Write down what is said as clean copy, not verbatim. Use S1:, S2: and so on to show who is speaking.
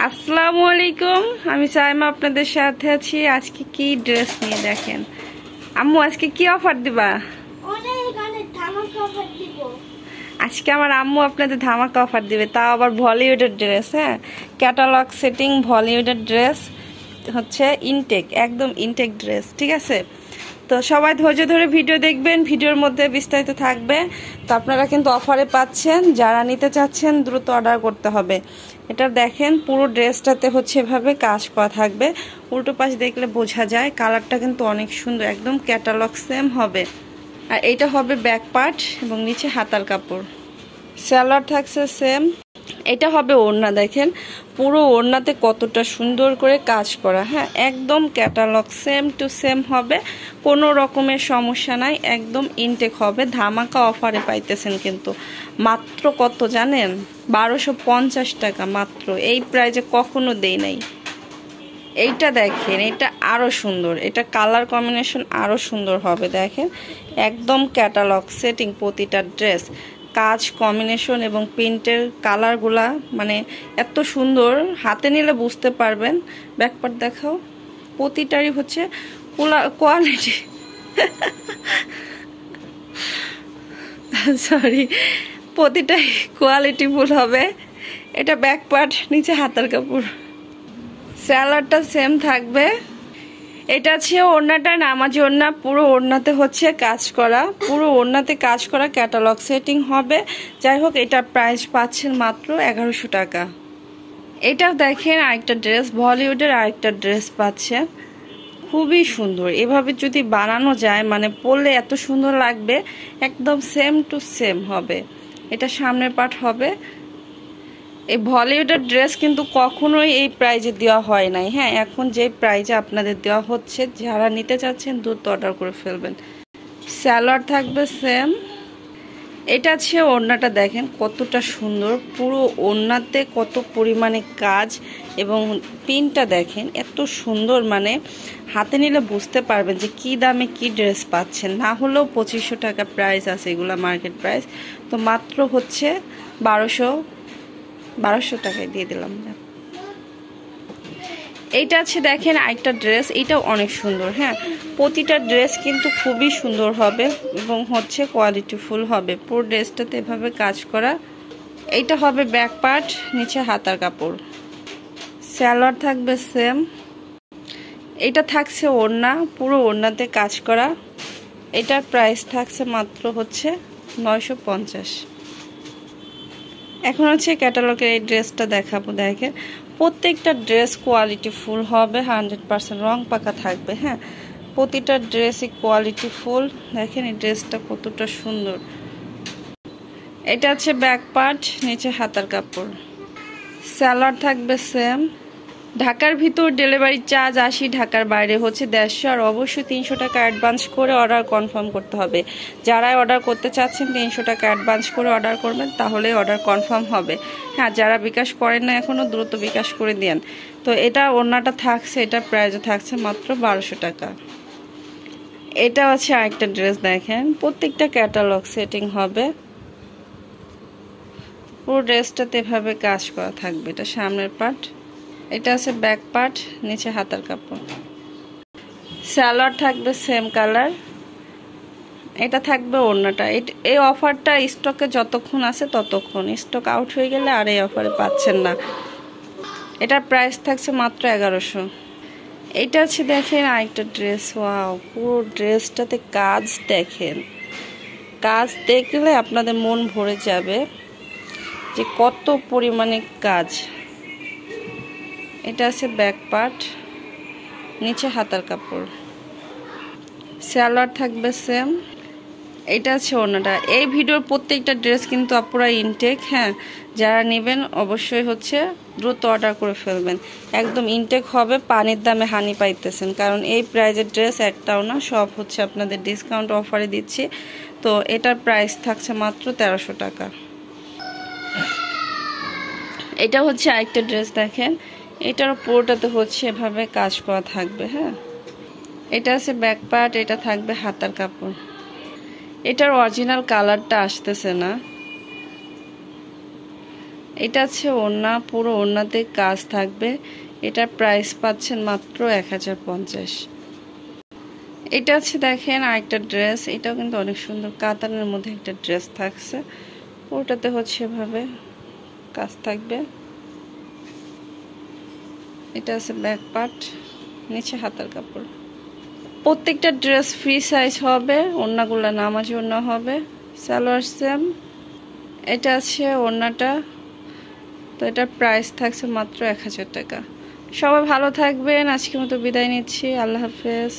S1: আসসালামু আলাইকুম। আমি সাইমা আপনাদের সাথে আছি। আজকে কি ড্রেস নিয়ে দেখেন। আম্মু আজকে কি অফার দিবা? আজকে আমার আম্মু আপনাদের ধামাকা অফার দিবে, তাও আবার বলিউডের ড্রেস। হ্যাঁ, ক্যাটালগ সেটিং বলিউডের ড্রেস হচ্ছে ইনটেক, একদম ইনটেক ড্রেস। ঠিক আছে, তো সবাই ধৈর্য ধরে ভিডিও দেখবেন, ভিডিওর মধ্যে বিস্তারিত থাকবে। তো আপনারা কিন্তু অফারে পাচ্ছেন, যারা নিতে চাচ্ছেন দ্রুত অর্ডার করতে হবে। এটা দেখেন পুরো ড্রেসটাতে হচ্ছে এভাবে কাজ করা থাকবে, উল্টো পাশ দেখলে বোঝা যায়। কালারটা কিন্তু অনেক সুন্দর, একদম ক্যাটালগ সেম হবে। আর এইটা হবে ব্যাক পার্ট এবং নিচে হাতার কাপড়। সালোয়ার থাকছে সেম। এটা হবে ওড়না, দেখেন পুরো ওড়নাতে কতটা সুন্দর করে কাজ করা। হ্যাঁ, একদম ক্যাটালগ সেম টু সেম হবে, কোনো রকমের সমস্যা নাই, একদম ইনটেক হবে। ধামাকা অফারে পাইতেছেন কিন্তু মাত্র কত জানেন? 1250 টাকা মাত্র। এই প্রাইজে কখনো দেই নাই। এইটা দেখেন, এটা আরো সুন্দর, এটা কালার কম্বিনেশন আরো সুন্দর হবে। দেখেন একদম ক্যাটালগ সেটিং, প্রতিটা ড্রেস কাজ কম্বিনেশন এবং প্রিন্টের কালারগুলা মানে এত সুন্দর, হাতে নিলে বুঝতে পারবেন। ব্যাকপার্ট দেখাও, প্রতিটারই হচ্ছে কোয়ালিটি সরি, প্রতিটাই কোয়ালিটিফুল হবে। এটা ব্যাকপার্ট, নিচে হাতার কাপড়। স্যালাডটা সেম থাকবে। এটা হচ্ছে ওড়নাটা, নামাজি ওড়না, পুরো ওড়নাতে হচ্ছে কাজ করা, পুরো ওড়নাতে কাজ করা ক্যাটালগ সেটিং হবে। যাই হোক, এটার প্রাইস পাচ্ছেন মাত্র 1100 টাকা। এটাও দেখেন আরেকটা ড্রেস, বলিউডের আরেকটা ড্রেস পাচ্ছেন, খুবই সুন্দর। এভাবে যদি বানানো যায় মানে পরলে এত সুন্দর লাগবে, একদম সেম টু সেম হবে। এটা সামনের পার্ট হবে। এই বলিউডের ড্রেস কিন্তু কখনোই এই প্রাইজে দেওয়া হয় নাই। হ্যাঁ, এখন যে প্রাইজে আপনাদের দেওয়া হচ্ছে, যারা নিতে চাচ্ছেন দ্রুত অর্ডার করে ফেলবেন। সালোয়ার থাকবে সেম। এটা আছে ওড়নাটা, দেখেন কতটা সুন্দর, পুরো ওড়নাতে কত পরিমাণে কাজ এবং পিনটা দেখেন এত সুন্দর, মানে হাতে নিলে বুঝতে পারবেন যে কি দামে কি ড্রেস পাচ্ছেন। না হলেও 2500 টাকা প্রাইস আছে, এগুলা মার্কেট প্রাইস। তো মাত্র হচ্ছে 1200 টাকায় দিয়ে দিলাম। এইটা আছে দেখেন আরেকটা ড্রেস, এইটাও অনেক সুন্দর। হ্যাঁ, প্রতিটা ড্রেস কিন্তু খুবই সুন্দর হবে এবং হচ্ছে কোয়ালিটিফুল হবে। পুরো ড্রেসটাতে এভাবে কাজ করা। এইটা হবে ব্যাক পার্ট, নিচে হাতার কাপড়। সালোয়ার থাকবে সেম। এটা থাকছে ওড়না, পুরো ওড়নাতে কাজ করা। এটার প্রাইস থাকছে মাত্র হচ্ছে 950। এখন হচ্ছে ক্যাটালগের এই ড্রেসটা দেখাবো। দেখেন প্রত্যেকটা ড্রেস কোয়ালিটি ফুল হবে, 100% রং পাকা থাকবে। হ্যাঁ, প্রতিটা ড্রেসই কোয়ালিটি ফুল। দেখেন এই ড্রেসটা কতটা সুন্দর। এটা হচ্ছে ব্যাক পার্ট, নিচে হাতার কাপড়। সালোয়ার থাকবে সেম। ঢাকার ভিতর ডেলিভারি চার্জ 80, ঢাকার বাইরে হচ্ছে 150। আর অবশ্যই 300 টাকা অ্যাডভান্স করে অর্ডার কনফার্ম করতে হবে। যারাই অর্ডার করতে চাচ্ছেন 300 টাকা অ্যাডভান্স করে অর্ডার করবেন, তাহলে অর্ডার কনফার্ম হবে। হ্যাঁ, যারা বিকাশ করেন না এখনও দ্রুত বিকাশ করে দেন। তো এটা ওড়নাটা থাকছে, এটা প্রাইসও থাকছে মাত্র 1200 টাকা। এটা হচ্ছে আরেকটা ড্রেস, দেখেন প্রত্যেকটা ক্যাটালগ সেটিং হবে। পুরো ড্রেসটাতে এভাবে কাজ করা থাকবে। এটা সামনের পার্ট, এটা আছে ব্যাক পার্ট, নিচে হাতার কাপড়। সালোয়ার থাকবে সেম কালার। এটা থাকবে ওড়নাটা। এই অফারটা স্টকে যতক্ষণ আছে ততক্ষণ, স্টক আউট হয়ে গেলে আর এই অফারে পাচ্ছেন না। এটার প্রাইস থাকছে মাত্র 1100। এইটা আছে দেখেন আরেকটা ড্রেস। ওয়াও, পুরো ড্রেসটাতে কাজ দেখেন, কাজ দেখলে আপনাদের মন ভরে যাবে যে কত পরিমাণে কাজ। এটা আছে ব্যাক পার্ট, নিচে হাতার কাপড়। সালোয়ার থাকবে সেম। এটা আছে ওড়নাটা। এই ভিডিওর প্রত্যেকটা ড্রেস কিন্তু আপুরা ইনটেক। হ্যাঁ, যারা নেবেন অবশ্যই হচ্ছে দ্রুত অর্ডার করে ফেলবেন, একদম ইনটেক হবে। পানির দামে হানি পাইতেছেন, কারণ এই প্রাইজের ড্রেস একটাও না, সব হচ্ছে আপনাদের ডিসকাউন্ট অফারে দিচ্ছি। তো এটার প্রাইস থাকছে মাত্র 1300 টাকা। এটা হচ্ছে আরেকটা ড্রেস, দেখেন এটার পুরোটাতে হচ্ছে এভাবে কাজ করা থাকবে। হ্যাঁ, এটা আছে ব্যাক পার্ট, এটা থাকবে হাতার কাপড়। এটার অরিজিনাল কালারটা আসতেছে না, এটা আছে ওড়না, পুরো ওড়নাতে কাজ থাকবে। এটার প্রাইস পাচ্ছেন মাত্র 1050। এটা আছে দেখেন আরেকটা ড্রেস, এটাও কিন্তু অনেক সুন্দর, কাতানের মধ্যে একটা ড্রেস থাকছে, ওটাতে হচ্ছে এভাবে কাজ থাকবে। এটা আছে ব্যাক পার্ট, নিচে হাতার কাপড়। প্রত্যেকটা ড্রেস ফ্রি সাইজ হবে, ওড়নাগুলো নামাজি ওড়না হবে, সালোয়ার সেম। এটা আছে ওড়নাটা, তো এটার প্রাইস থাকছে মাত্র 1000 টাকা। সবাই ভালো থাকবেন, আজকের মতো বিদায় নিচ্ছি, আল্লাহ হাফেজ।